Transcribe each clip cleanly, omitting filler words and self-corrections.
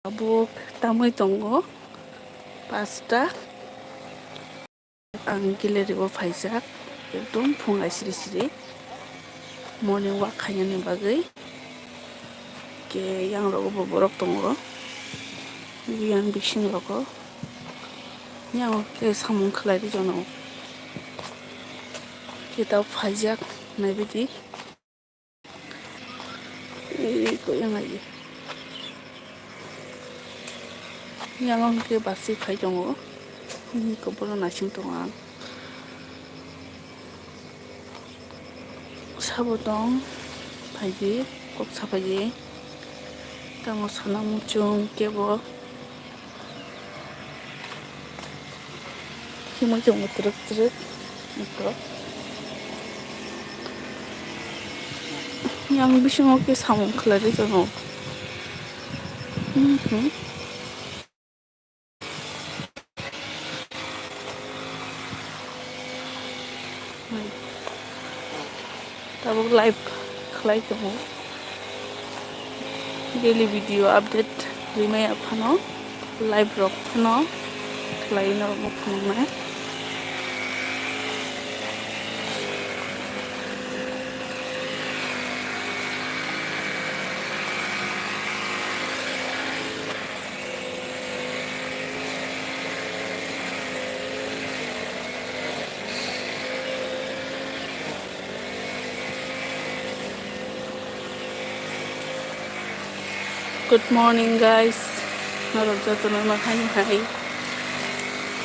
Abuk tamai tongo pasta ang gileribo faijak ekdom phungai siri morning walk khainani bagui ke yang rogo bo borok tongo yang bising rogo yang ke samung khlai ri jono ke tau faijak naibidi ko yang ai yang ke basi khai tongo ko bono nasing tongo sabo dong faiji kok sapaji tamo sana muchung kebo himo jong truk ito yang bisingo ke samung khlai ri jono tabuk live khlai tongo daily video update rimai aphano live rok phano khlai no mo phano Good morning guys. Narok jatuh nama hai.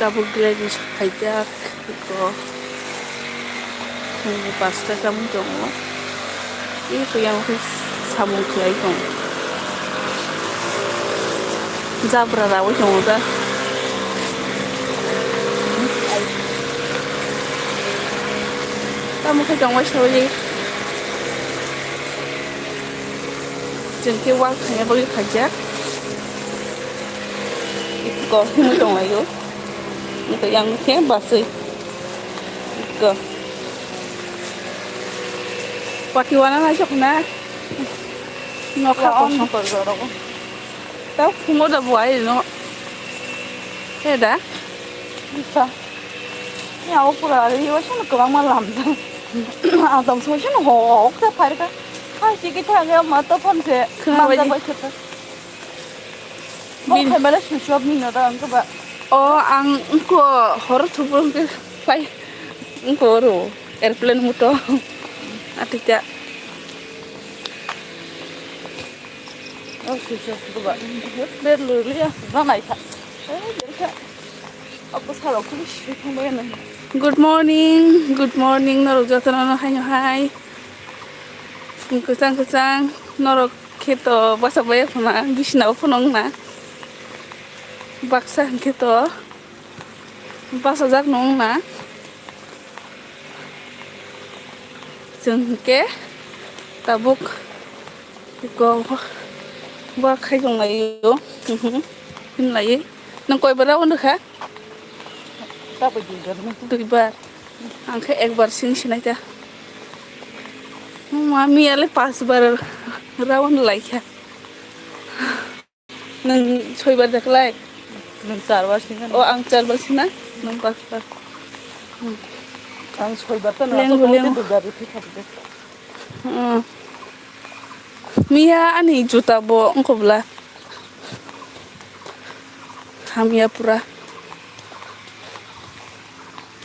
Tabuk graduate hajak iko. Ini pasta kamu jongo. Itu yang samung kelai jong. Zabra rawo jongo da. Kamu ke jongo shawli. Jengke walk hanya bagi hajak. Iko himu jong layo. Itu yang ke basi. Iko. Pakiwana na chokna. Nokha on kororo. Tao kumo da buai no. Eda. Bisa. Ya opura ri wa shino kawang malam da. Adam so shino ho okta parka. Hai sigi thanga mata phone se manda bai khata. Bin khamala shop ni na da angka ba. Oh ang ko hor thubung ke pai. Ko ro airplane muto. Atika. Oh susah tu ba. Berlu ya. Ramai sa. Apa salah aku sih kemarin. Good morning narok jatana hai. Kusang norok keto basa baya phona bisna phonong na. Baksa keto basa jak nong na. Jengke tabuk ko ba khai jong layo. Hin lai nang koi bara on kha. Ta ba dui bar. Ang kha ekbar sing sinai ta. Mami ale 5 bar rawan like nang 6 bar deklai nang 4 bar sina oh ang 4 bar sina nang 5 bar ang 6 bar ta na so bar uthi thakde Mia ani juta bo angko bla hamia pura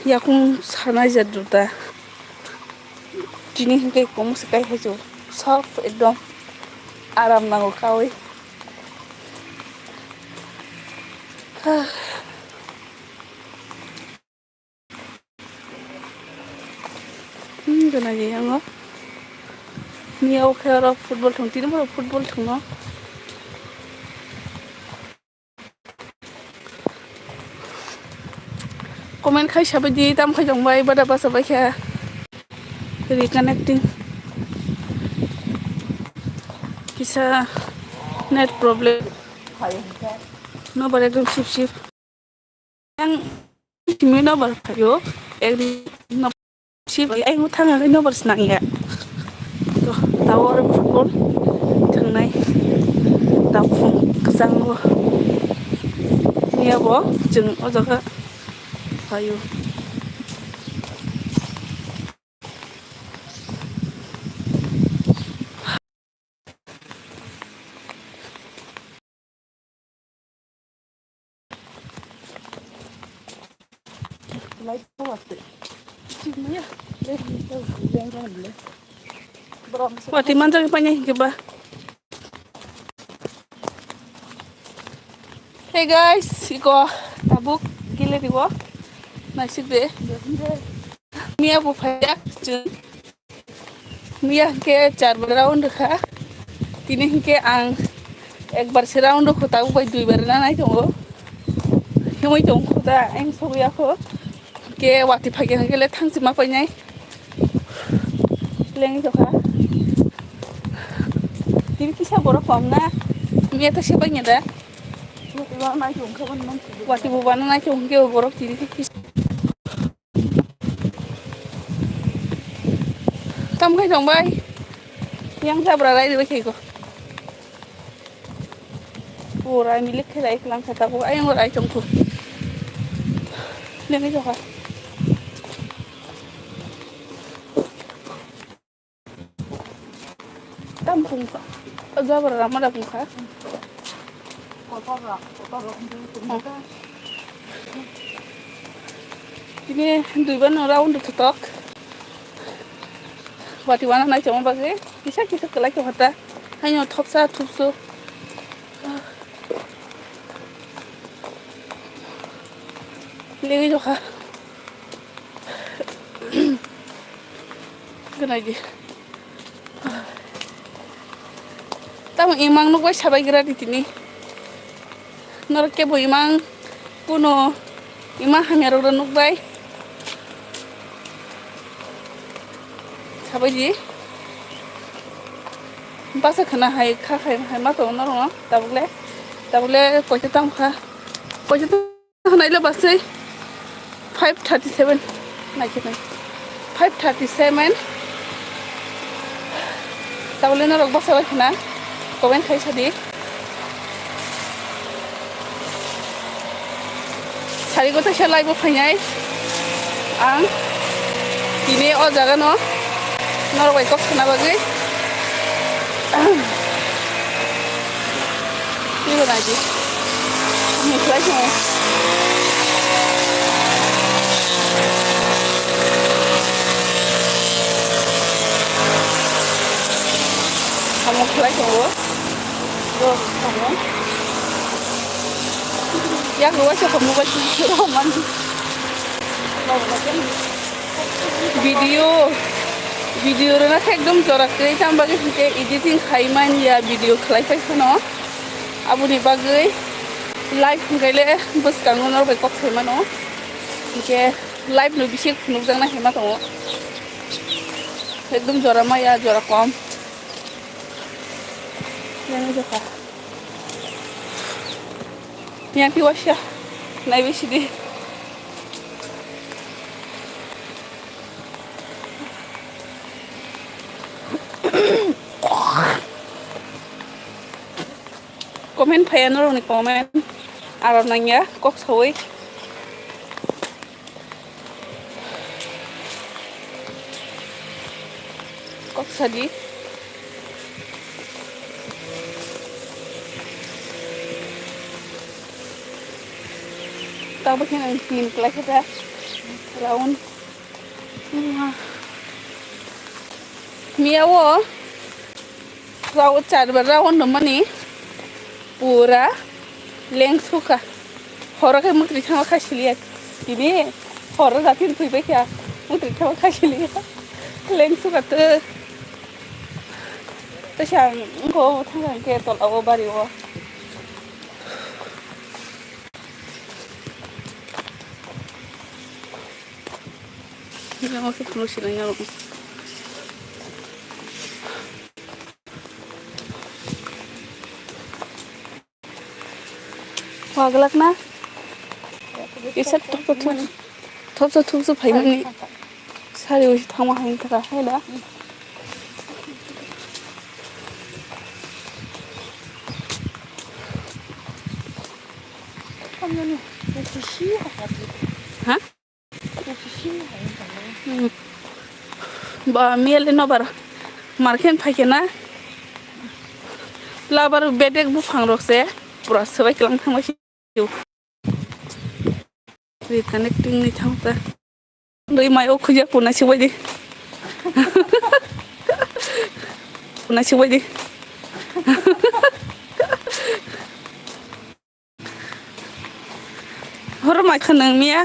ya kung sana ja juta Jini ke kamu sekai hajo soft ekdom aram nango kawi gana je yango miau khara football thong tin mo football thong no comment khai sabadi tam khai jong bai bada basa bai kha reconnecting kisa net problem no bare ekdom sip yang kimi no bar khayo ek no sip ai mo thanga no bar snang ya to tawar football thangnai ta phung मोजांबो मैयाबो जों अजाखौ हायो Wati manjang pa niya ba? Hey guys, iko tabuk gile diwo. Nasib deh. Mia bu fayak Mia ke 4 round kha. Tini ke ang ekbar se round ko tabu bai 2 bar na nai tongo. Himoi tong ko da ang soya ko. Ke wati phage ke le thangsi ma pai nai. Lengi to kha. Tini kisa boro pom na. Mia ta se bai nya da. Wati bu bana nai tong ke boro tini kisa. Tam khai tong bai. Yang sabra rai di bai ko. Pura milik khai lang kata ko ayang rai tong ko. Lengi to kha. Tam phung ka. Aja bara ramada phung ka. Ini 2 ban round tutok. Wati wana nai chong bage. Bisa kita kelai ko hata. Hanyo thopsa thupsu. Legi jo kha. Kenai di. Tam imang nuk bai sabai gira di tini. Norke bo imang kuno imang hamero nuk bai. Sabai di. Basa khana hai kha khai ma to na ro tabule koite tam kha. Koite tam nai le basai 537 nai ke 537 tabule na rok basa bai khana. Comment khai sadi. Sari ko ta shalai bo phainyai. Ang tini o jaga no norway ko khana bagai. Ini lagi. Ini lagi. Kamu lagi lo? Tuh, kamu. Ya, gua sih kamu baca roman. Video rena ekdom jorak kai tam bagai ke editing khaiman ya video khlai pai khono abuni bagai live ngaile bus kangonor bai kok khaimano ke live no bisi khunujang na hema to ekdom jorama ya jora kom yani joka yang piwasya nai bisi di Komen phayanor ni komen aron nanya kok sawai kok sadi tahu kan ang clean kelas kita round miawo round 4 round nomani pura length suka horor ke mutri sama khasiliat ini horor datin pui be kya mutri sama khasiliat length suka te shang ko thang ke tol awo bari wo ini mau ke penuh silanya lo waglak na isa thop so phaimani sari usi thama hain thara haila ha ba miel no bar marken phai na labar bedek bu phang rok se pura sabai klang thang ma reconnecting ni thang ta rei mai o khuja puna si wai di puna si wai di hor mai khanang mia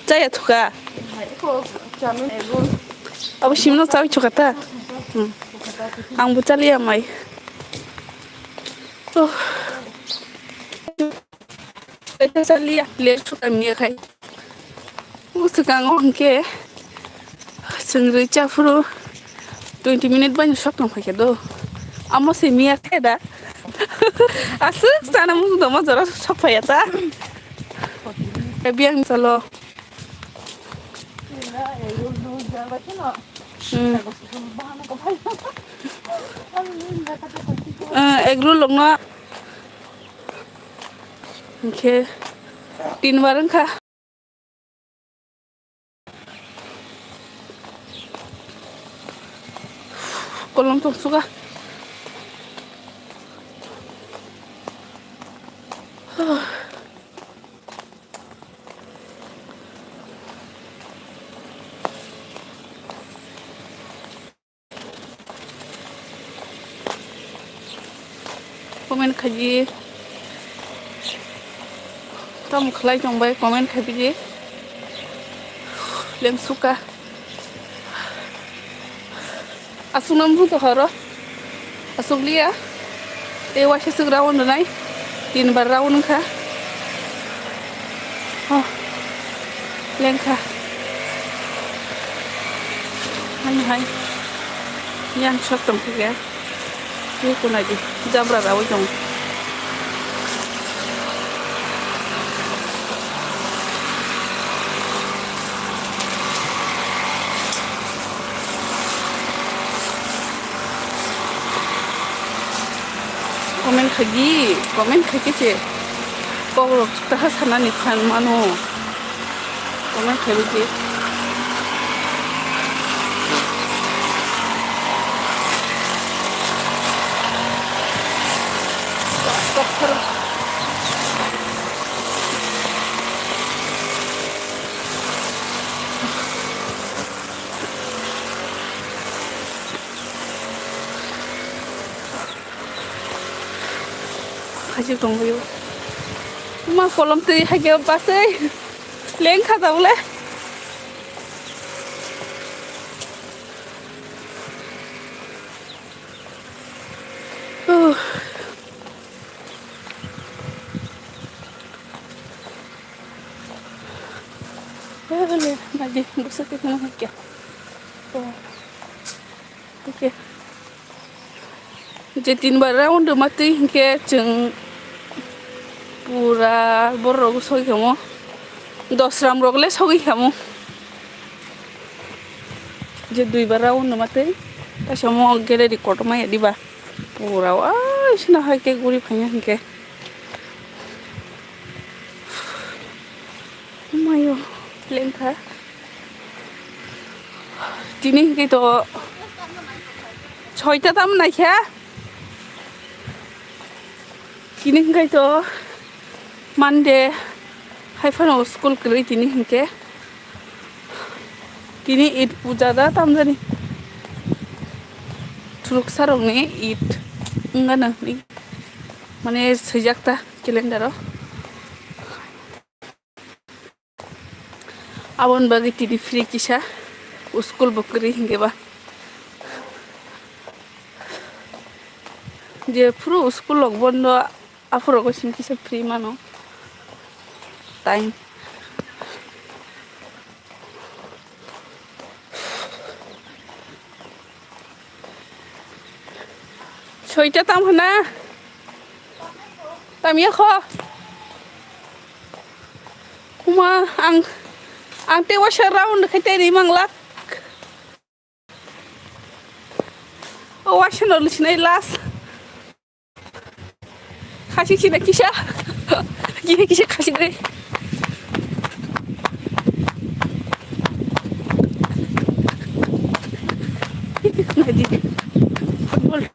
jaya thuka abu simno chawi chukata ang bu chali amai oh eta chali le chuka mia khai usukang onke sengri chafru 20 minute ban shop tong phake do amo se mia kheda asu sana mu do ma jara shop phaya ta biang salo egru longna oke 3 baran kha kolom to suga comment khaji tam khlai jong bai comment khabi ji lem suka asunam bu to haro asuglia e washe sugra on nai 3 bar raun kha oh leng kha hai yang shot tam kha ni ko na di jabra rawo jong comment khagi che ko ro ta sana ni khan mano comment khagi che Haji dongbayo ma kolom tei hage basai leng kha dawle Boleh, maju busuk itu mah kya. Oh, oke. Jadi 3 bar round mati ke jeng pura borok sogi kamu 10 ram rogle sogi kamu je 2 bar round mati ta samo gere record ma diba pura wah isna hai ke guri phanya ke mayo lengkha tini ke to 6টা দাম নাই খা tini ke to Monday hai phano school kri tini ke tini Eid puja da tam jani truk sarong ni Eid ngana ni mane sejakta calendar abon bagi tini free kisha school bokri hinge ba je puro school log bondo afro ko sim kisha free mano time Soita tam hana tam ya kho kuma ang te washa round khate ri manglak o washa no lisnai las 가식시네 기샤. 이게 기샤 가식네. 나디 풋볼.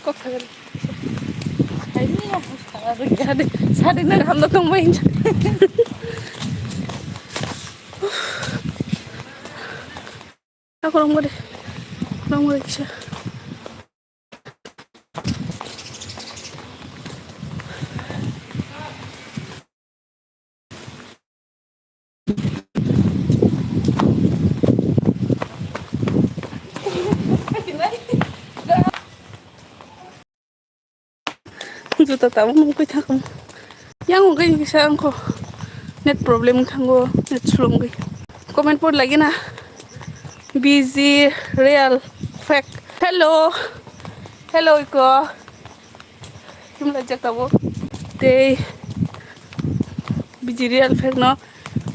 꼭 가자. 아니야. 사리는 한도 동무인. 아 그런 거래. 그런 거래 기샤. Juta tahu mungkin aku yang mungkin bisa angko net problem kanggo net sulung gue komen pun lagi na busy real fake hello iko kim lajak tahu they busy real fake no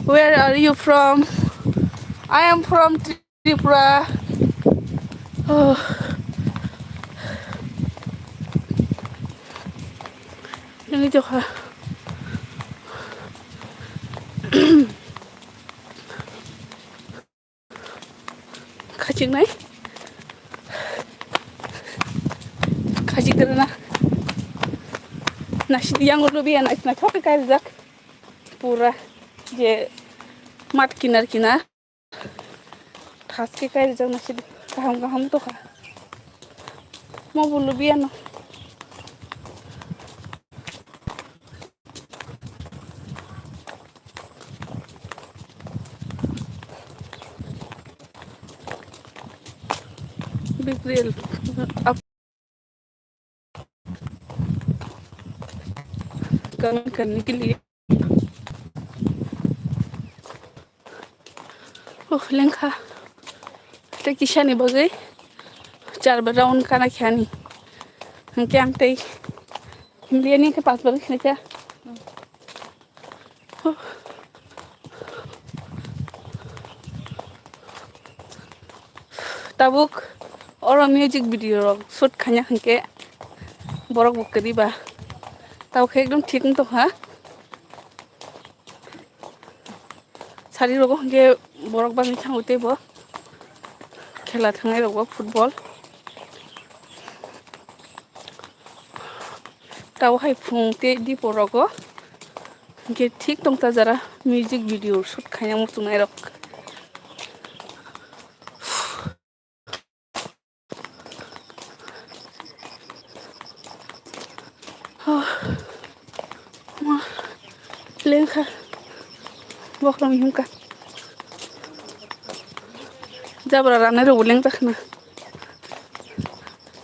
where are you from I am from Tripura oh ini juga 가직 나이 가직 들으나 na yang lebih enak na kau kayak zak pura je mat kinar khas ke kayak zak na sih kaham tuh kah mau bulu lebih enak big real up करने के लिए लेंखा ते किशानी बगै 4 बार round खाना खानी हमके आमते हिमलियनी के 5 बार खाने क्या tabuk और म्यूजिक वीडियो शूट खाना हमके बरक बुक करी बा tao एकदम ठीक तो हाँ सारी लोगों के बरक बांगी थांगते बो खेला थांगे लोगों football tao hay phung te di borogo के ठीक तो जरा म्यूजिक वीडियो शूट खाना मुतुनाय रक लेंखा बखरम हिमका जाबरा राने रो लें जाखना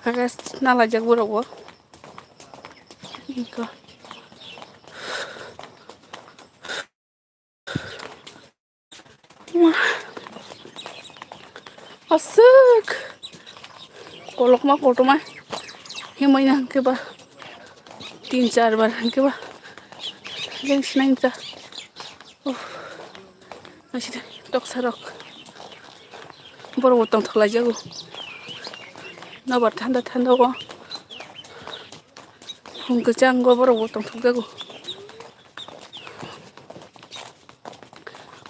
आगास नाला जग बरगो इनका asuk kolok ma koto ma himai na ke ba 3-4 बार के बा लेंस नहीं था अच्छा टॉक सरक बड़ा वो तंग थला जागो ना बार ठंडा वो हम के चांगो बड़ा वो तंग थक जागो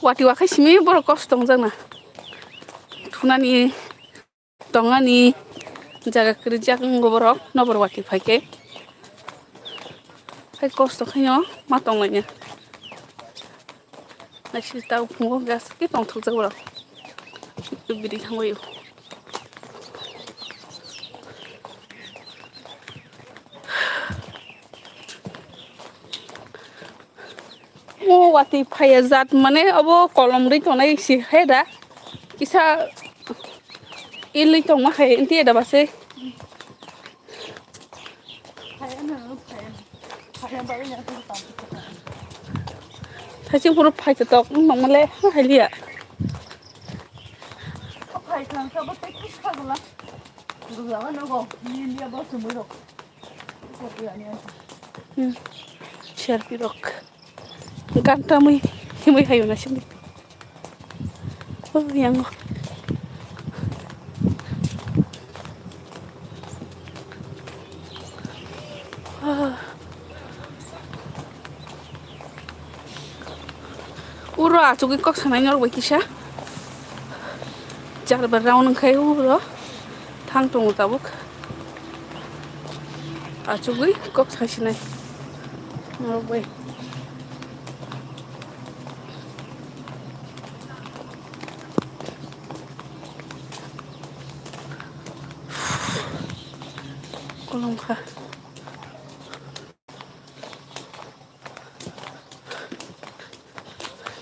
वाटी वाखै सिमी बड़ा कष्ट तंग जाना थुनानी तंगानी जागा कर जागो बड़ा ना बड़ा वाटी फाके hay costo khayo ma tong nya na shi tao phungo gas ki tong thuk jaw tu biri khangoi o wati phaya zat mane abo kolom ri tonai si heda kisa ili tong ma khay enti da base 사실 보러 파이트 떡 먹을래 할리야 파이트 한 사고 떼기 사고라 누가 나고 니리야 버스 뭐로 그거 아니야 Sharpie rock. Ganta muy muy hayo na sini. Oh yang. Uro acu kok sana nyor wai kisha. Jar berraun kai uro. Thang tong tabuk. Acu kok sasinai. Nyor wai. Kolom kha.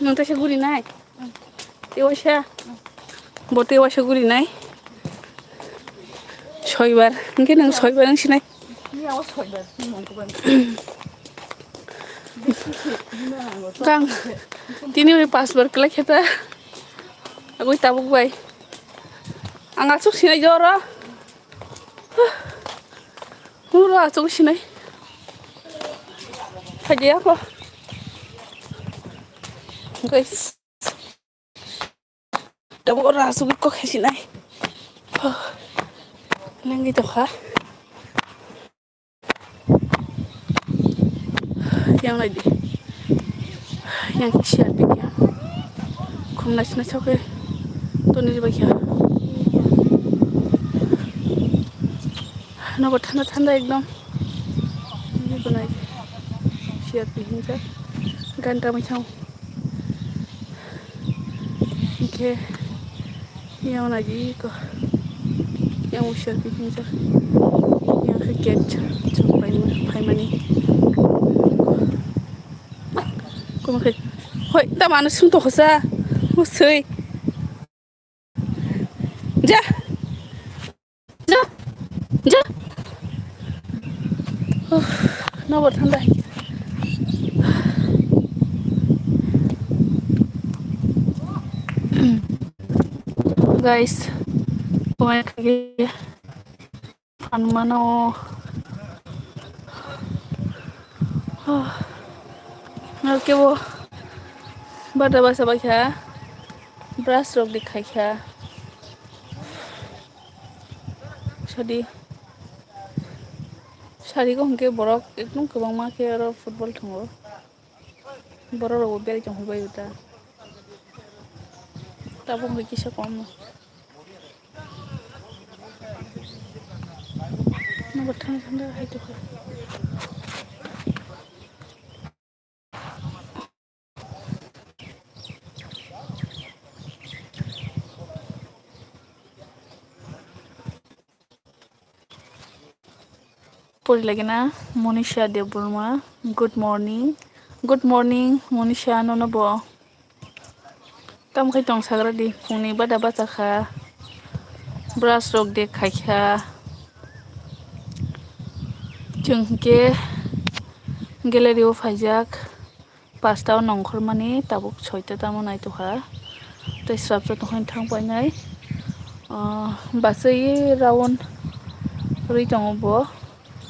Nonta sha guri nai. Tewasha. Bote washa guri nai. Soibar. Mungkin nang soibar nang sinai. Ni awas soibar. Nongko ban. Kang. Tini we password kelak kita. Aku tabuk bai. Angal suk sinai joro. Uro acu sinai. Haji aku. Guys. Tabuk ora acu kok sinai. Lagi tu kah? Yang lagi. Yang siap dia. Kum nas oke. Tu ni bagia. Nama tanda ekdom. Ini bunai. Siap dia. Ganta macam. Oke. Yang lagi ko. Yang usia dia. Yang keket. Sampai mani. Kau hoi, tak mana sih tuh kasa, musai, ja, nabar tanda. Guys, pemain kaki, mana? Oke bo, bada bahasa baca, brush rock dikai kya, Shadi ko hongke borok ekdom kebang ma ke aro football thongo, borok rogo beri jong bai uta, tabung hoi kisah kom, na bertanda hai tu kah. Puri lagi na Monisha Deburma. Good morning Monisha nono bo. Tam kai tong sagra di phungni bada bacha kha. Brush rok de khaikha. Jung ke gallery o phaijak. Pasta nongkhor mani tabuk soita tamo nai to kha. Tai srap to khon thang pai nai. Basai round rui tong bo.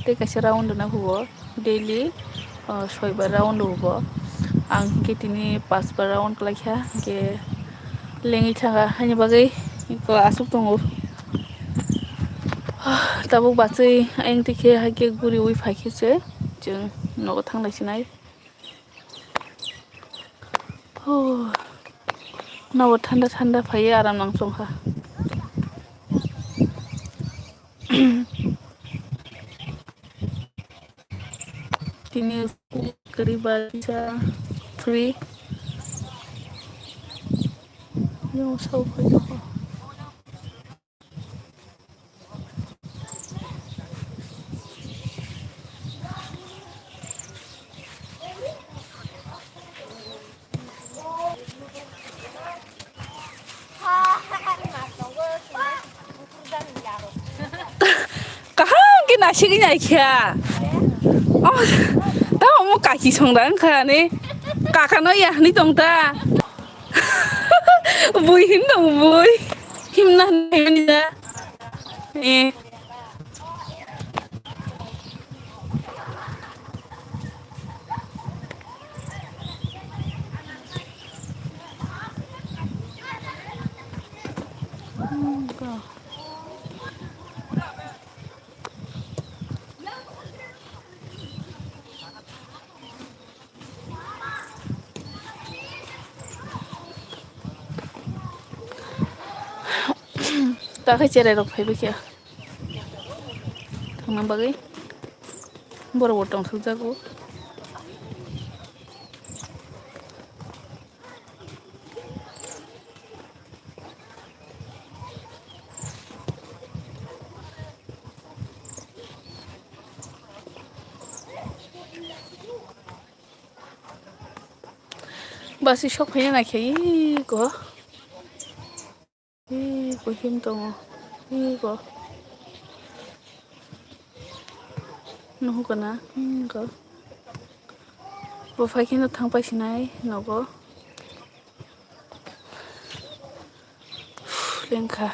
Te kaisa round na hubo daily soibar round hubo ang ke tini pasbar round kalaikha ke lengi thaga hani bagai ko asuk tongo tabuk basai aing tike hake guri ui phaikise jeng nogo thanglai sinai nogo thanda phaiye aram nang songkha Tini keriba bisa 3 yang usah apa kaham kena sih kena ikhya oh tahu mau kaki songdan kah nih kakak no ya nih tong ta bui him dong bui him nah nih dah Kakak cerai rok fai bekia. Tangan bagai. Boro-boro tong jago. Basi sok fai na kei ko. Ko him tong. Ko. Nuhu kana. Ko. Bo fai kino thang pai sinai nogo. Lengka.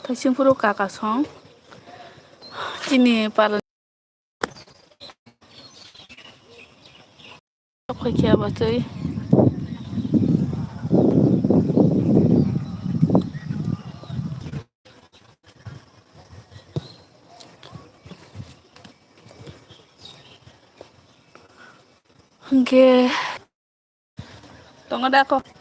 Taising puro kakak song. Cini para. Sok fai kia batoi. Oke. Tunggu dah kok.